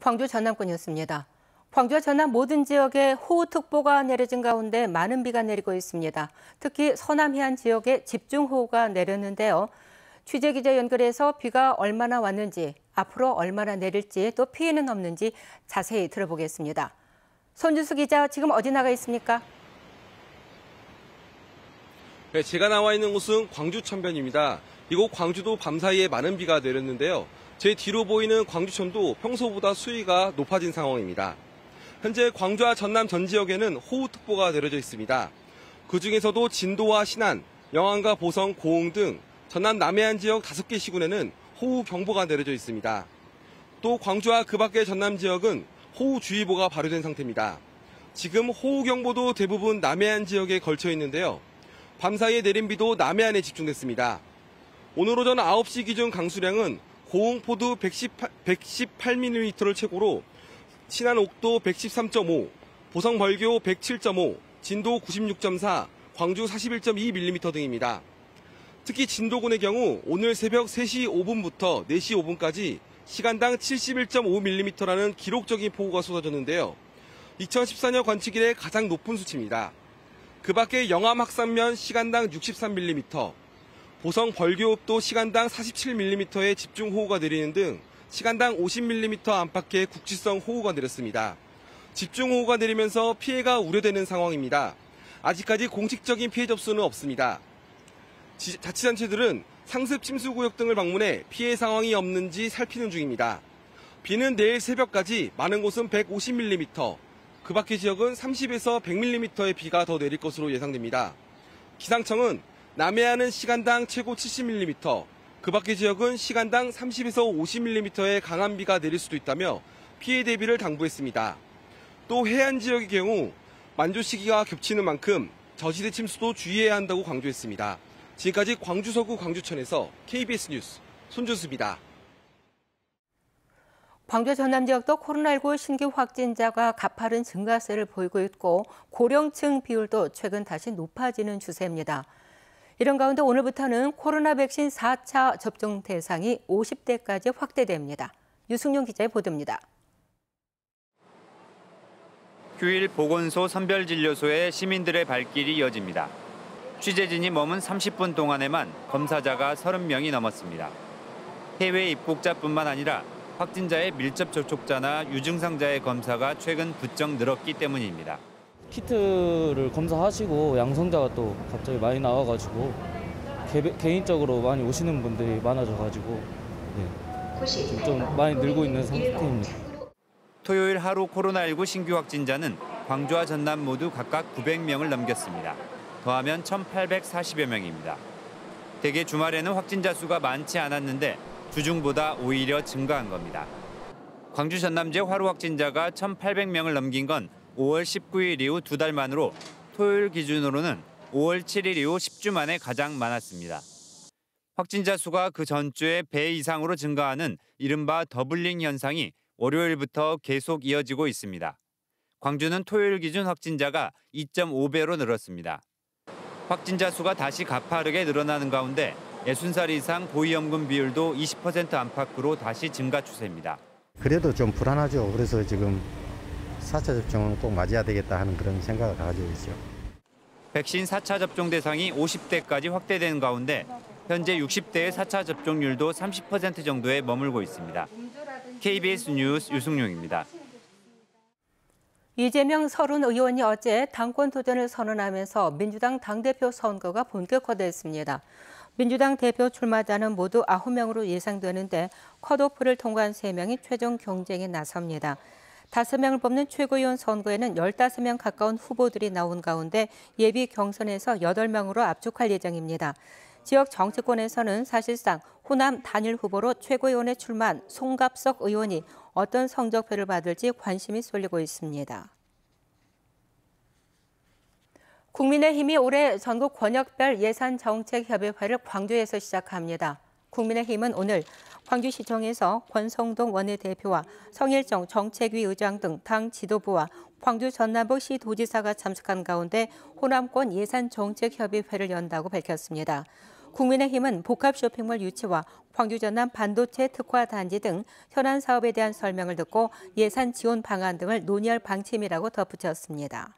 광주 전남권이었습니다. 광주와 전남 모든 지역에 호우특보가 내려진 가운데 많은 비가 내리고 있습니다. 특히 서남 해안 지역에 집중호우가 내렸는데요. 취재기자 연결해서 비가 얼마나 왔는지, 앞으로 얼마나 내릴지, 또 피해는 없는지 자세히 들어보겠습니다. 손주수 기자, 지금 어디 나가 있습니까? 네, 제가 나와 있는 곳은 광주 천변입니다. 이곳 광주도 밤사이에 많은 비가 내렸는데요. 제 뒤로 보이는 광주천도 평소보다 수위가 높아진 상황입니다. 현재 광주와 전남 전 지역에는 호우특보가 내려져 있습니다. 그중에서도 진도와 신안, 영안과 보성, 고흥 등 전남 남해안 지역 5개 시군에는 호우경보가 내려져 있습니다. 또 광주와 그 밖의 전남 지역은 호우주의보가 발효된 상태입니다. 지금 호우경보도 대부분 남해안 지역에 걸쳐 있는데요. 밤사이에 내린 비도 남해안에 집중됐습니다. 오늘 오전 9시 기준 강수량은 고흥포도 118mm를 최고로 신안 옥도 113.5, 보성 벌교 107.5, 진도 96.4, 광주 41.2mm 등입니다. 특히 진도군의 경우 오늘 새벽 3시 5분부터 4시 5분까지 시간당 71.5mm라는 기록적인 폭우가 쏟아졌는데요. 2014년 관측 이래 가장 높은 수치입니다. 그 밖에 영암 학산면 시간당 63mm, 보성 벌교읍도 시간당 47mm의 집중호우가 내리는 등 시간당 50mm 안팎의 국지성 호우가 내렸습니다. 집중호우가 내리면서 피해가 우려되는 상황입니다. 아직까지 공식적인 피해 접수는 없습니다. 자치단체들은 상습 침수구역 등을 방문해 피해 상황이 없는지 살피는 중입니다. 비는 내일 새벽까지 많은 곳은 150mm, 그 밖의 지역은 30에서 100mm의 비가 더 내릴 것으로 예상됩니다. 기상청은 남해안은 시간당 최고 70mm, 그 밖의 지역은 시간당 30에서 50mm의 강한 비가 내릴 수도 있다며 피해 대비를 당부했습니다. 또 해안 지역의 경우 만조 시기가 겹치는 만큼 저지대 침수도 주의해야 한다고 강조했습니다. 지금까지 광주 서구 광주천에서 KBS 뉴스 손준수입니다. 광주 전남 지역도 코로나19 신규 확진자가 가파른 증가세를 보이고 있고 고령층 비율도 최근 다시 높아지는 추세입니다. 이런 가운데 오늘부터는 코로나 백신 4차 접종 대상이 50대까지 확대됩니다. 유승용 기자의 보도입니다. 휴일 보건소 선별진료소에 시민들의 발길이 이어집니다. 취재진이 머문 30분 동안에만 검사자가 30명이 넘었습니다. 해외 입국자뿐만 아니라 확진자의 밀접 접촉자나 유증상자의 검사가 최근 부쩍 늘었기 때문입니다. 키트를 검사하시고 양성자가 또 갑자기 많이 나와가지고 개인적으로 많이 오시는 분들이 많아져가지고 좀 많이 늘고 있는 상태입니다. 토요일 하루 코로나19 신규 확진자는 광주와 전남 모두 각각 900명을 넘겼습니다. 더하면 1,840여 명입니다. 대개 주말에는 확진자 수가 많지 않았는데 주중보다 오히려 증가한 겁니다. 광주 전남 지역 하루 확진자가 1,800명을 넘긴 건 5월 19일 이후 2달 만으로 토요일 기준으로는 5월 7일 이후 10주 만에 가장 많았습니다. 확진자 수가 그 전주에 배 이상으로 증가하는 이른바 더블링 현상이 월요일부터 계속 이어지고 있습니다. 광주는 토요일 기준 확진자가 2.5배로 늘었습니다. 확진자 수가 다시 가파르게 늘어나는 가운데 60살 이상 고위험군 비율도 20% 안팎으로 다시 증가 추세입니다. 그래도 좀 불안하죠. 그래서 지금 4차 접종은 꼭 맞아야 되겠다 하는 그런 생각을 가지고 있죠. 백신 4차 접종 대상이 50대까지 확대되는 가운데 현재 60대의 4차 접종률도 30% 정도에 머물고 있습니다. KBS 뉴스 유승용입니다. 이재명 서른 의원이 어제 당권 도전을 선언하면서 민주당 당대표 선거가 본격화됐습니다. 민주당 대표 출마자는 모두 9명으로 예상되는데 컷오프를 통과한 3명이 최종 경쟁에 나섭니다. 5명을 뽑는 최고위원 선거에는 15명 가까운 후보들이 나온 가운데 예비 경선에서 8명으로 압축할 예정입니다. 지역 정치권에서는 사실상 호남 단일 후보로 최고위원에 출마한 송갑석 의원이 어떤 성적표를 받을지 관심이 쏠리고 있습니다. 국민의힘이 올해 전국 권역별 예산정책협의회를 광주에서 시작합니다. 국민의힘은 오늘 광주시청에서 권성동 원내대표와 성일정 정책위 의장 등 당 지도부와 광주 전남북 시도지사가 참석한 가운데 호남권 예산정책협의회를 연다고 밝혔습니다. 국민의힘은 복합 쇼핑몰 유치와 광주 전남 반도체 특화 단지 등 현안 사업에 대한 설명을 듣고 예산 지원 방안 등을 논의할 방침이라고 덧붙였습니다.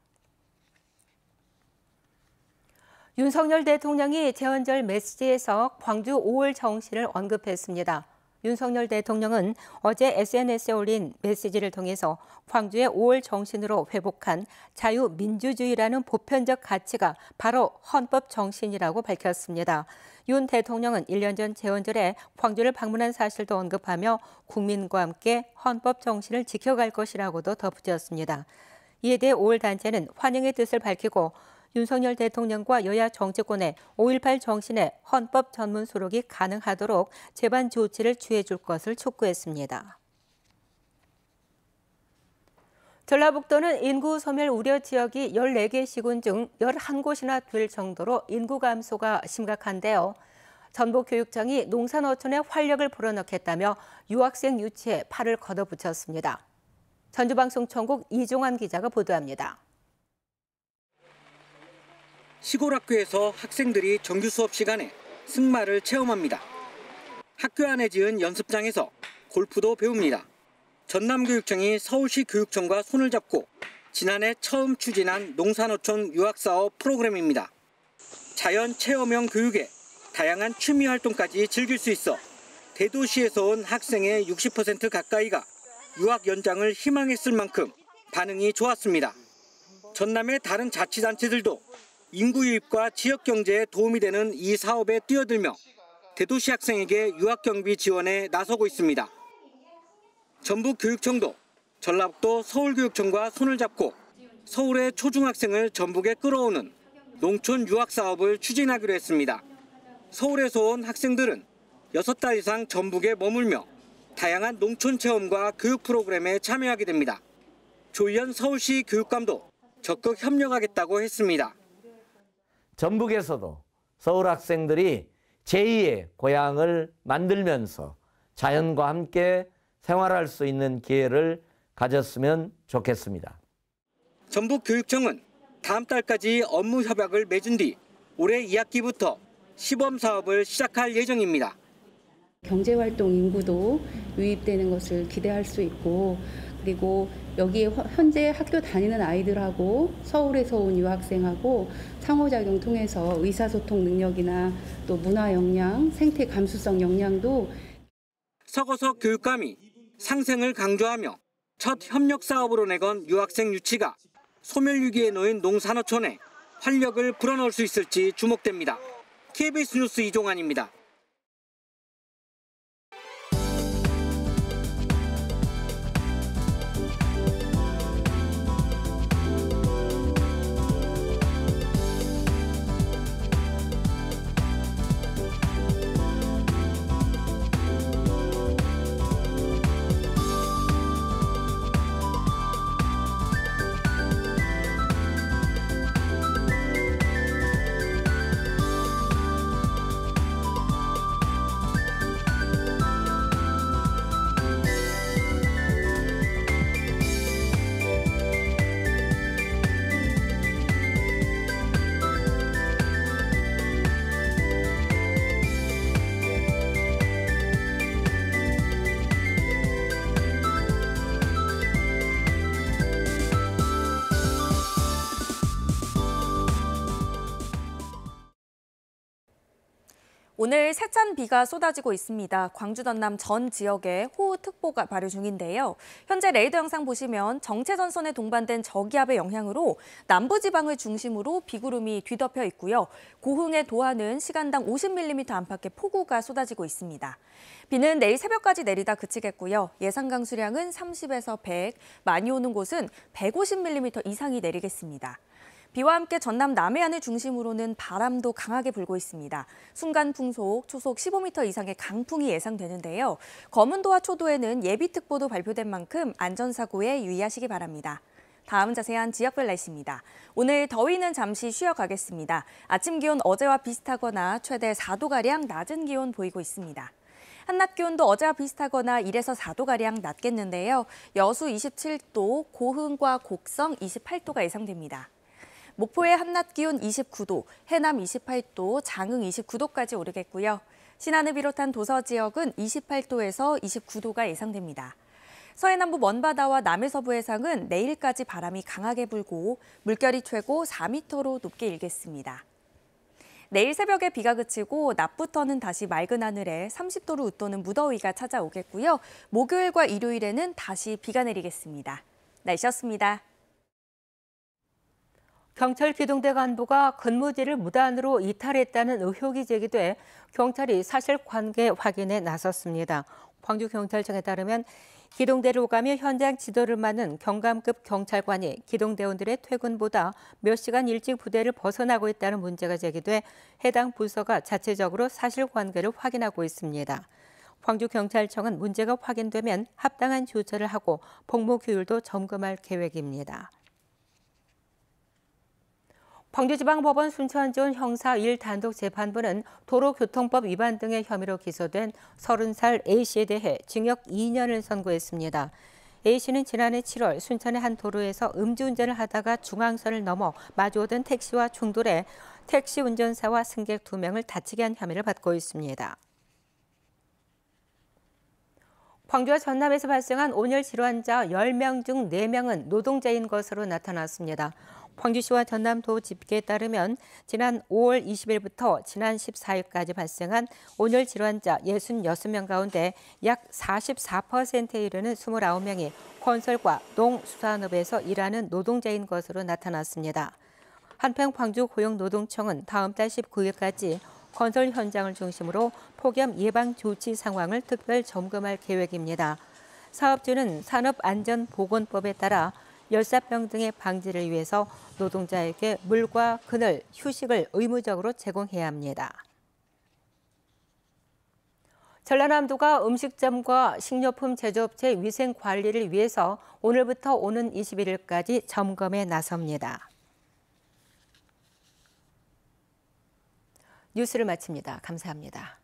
윤석열 대통령이 재헌절 메시지에서 광주 5월 정신을 언급했습니다. 윤석열 대통령은 어제 SNS에 올린 메시지를 통해서 광주의 5월 정신으로 회복한 자유민주주의라는 보편적 가치가 바로 헌법 정신이라고 밝혔습니다. 윤 대통령은 1년 전 재헌절에 광주를 방문한 사실도 언급하며 국민과 함께 헌법 정신을 지켜갈 것이라고도 덧붙였습니다. 이에 대해 5월 단체는 환영의 뜻을 밝히고 윤석열 대통령과 여야 정치권의 5.18 정신의 헌법 전문 수록이 가능하도록 제반 조치를 취해줄 것을 촉구했습니다. 전라북도는 인구 소멸 우려 지역이 14개 시군 중 11곳이나 될 정도로 인구 감소가 심각한데요. 전북교육청이 농산어촌에 활력을 불어넣겠다며 유학생 유치에 팔을 걷어붙였습니다. 전주방송총국 이종환 기자가 보도합니다. 시골 학교에서 학생들이 정규 수업 시간에 승마를 체험합니다. 학교 안에 지은 연습장에서 골프도 배웁니다. 전남교육청이 서울시 교육청과 손을 잡고 지난해 처음 추진한 농산어촌 유학사업 프로그램입니다. 자연 체험형 교육에 다양한 취미 활동까지 즐길 수 있어 대도시에서 온 학생의 60% 가까이가 유학 연장을 희망했을 만큼 반응이 좋았습니다. 전남의 다른 자치단체들도 인구 유입과 지역 경제에 도움이 되는 이 사업에 뛰어들며 대도시 학생에게 유학 경비 지원에 나서고 있습니다. 전북교육청도 전라북도 서울교육청과 손을 잡고 서울의 초중학생을 전북에 끌어오는 농촌 유학 사업을 추진하기로 했습니다. 서울에서 온 학생들은 6달 이상 전북에 머물며 다양한 농촌 체험과 교육 프로그램에 참여하게 됩니다. 조희연 서울시 교육감도 적극 협력하겠다고 했습니다. 전북에서도 서울 학생들이 제2의 고향을 만들면서 자연과 함께 생활할 수 있는 기회를 가졌으면 좋겠습니다. 전북교육청은 다음 달까지 업무 협약을 맺은 뒤 올해 2학기부터 시범 사업을 시작할 예정입니다. 경제활동 인구도 유입되는 것을 기대할 수 있고 그리고 여기에 현재 학교 다니는 아이들하고 서울에서 온 유학생하고 상호작용 통해서 의사소통 능력이나 또 문화 역량, 생태 감수성 역량도 서거석 교육감이 상생을 강조하며 첫 협력 사업으로 내건 유학생 유치가 소멸 위기에 놓인 농산어촌에 활력을 불어넣을 수 있을지 주목됩니다. KBS 뉴스 이종환입니다. 오늘 세찬 비가 쏟아지고 있습니다. 광주 전남 전 지역에 호우특보가 발효 중인데요. 현재 레이더 영상 보시면 정체전선에 동반된 저기압의 영향으로 남부지방을 중심으로 비구름이 뒤덮여 있고요. 고흥의 도하는 시간당 50mm 안팎의 폭우가 쏟아지고 있습니다. 비는 내일 새벽까지 내리다 그치겠고요. 예상 강수량은 30에서 100, 많이 오는 곳은 150mm 이상이 내리겠습니다. 비와 함께 전남 남해안을 중심으로는 바람도 강하게 불고 있습니다. 순간 풍속, 초속 15m 이상의 강풍이 예상되는데요. 검은도와 초도에는 예비특보도 발표된 만큼 안전사고에 유의하시기 바랍니다. 다음 자세한 지역별 날씨입니다. 오늘 더위는 잠시 쉬어가겠습니다. 아침 기온 어제와 비슷하거나 최대 4도가량 낮은 기온 보이고 있습니다. 한낮 기온도 어제와 비슷하거나 1에서 4도가량 낮겠는데요. 여수 27도, 고흥과 곡성 28도가 예상됩니다. 목포의 한낮 기온 29도, 해남 28도, 장흥 29도까지 오르겠고요. 신안을 비롯한 도서 지역은 28도에서 29도가 예상됩니다. 서해남부 먼바다와 남해서부 해상은 내일까지 바람이 강하게 불고 물결이 최고 4m로 높게 일겠습니다. 내일 새벽에 비가 그치고 낮부터는 다시 맑은 하늘에 30도를 웃도는 무더위가 찾아오겠고요. 목요일과 일요일에는 다시 비가 내리겠습니다. 날씨였습니다. 경찰 기동대 간부가 근무지를 무단으로 이탈했다는 의혹이 제기돼 경찰이 사실관계 확인에 나섰습니다. 광주경찰청에 따르면 기동대를 오가며 현장 지도를 맡는 경감급 경찰관이 기동대원들의 퇴근보다 몇 시간 일찍 부대를 벗어나고 있다는 문제가 제기돼 해당 부서가 자체적으로 사실관계를 확인하고 있습니다. 광주경찰청은 문제가 확인되면 합당한 조처를 하고 복무 규율도 점검할 계획입니다. 광주지방법원 순천지원 형사 1단독 재판부는 도로교통법 위반 등의 혐의로 기소된 30살 A씨에 대해 징역 2년을 선고했습니다. A씨는 지난해 7월 순천의 한 도로에서 음주운전을 하다가 중앙선을 넘어 마주오던 택시와 충돌해 택시 운전사와 승객 2명을 다치게 한 혐의를 받고 있습니다. 광주와 전남에서 발생한 온열 질환자 10명 중 4명은 노동자인 것으로 나타났습니다. 광주시와 전남도 집계에 따르면 지난 5월 20일부터 지난 14일까지 발생한 온열 질환자 66명 가운데 약 44%에 이르는 29명이 건설과 농수산업에서 일하는 노동자인 것으로 나타났습니다. 한편 광주고용노동청은 다음 달 19일까지 건설 현장을 중심으로 폭염 예방 조치 상황을 특별 점검할 계획입니다. 사업주는 산업안전보건법에 따라 열사병 등의 방지를 위해서 노동자에게 물과 그늘, 휴식을 의무적으로 제공해야 합니다. 전라남도가 음식점과 식료품 제조업체 위생 관리를 위해서 오늘부터 오는 21일까지 점검에 나섭니다. 뉴스를 마칩니다. 감사합니다.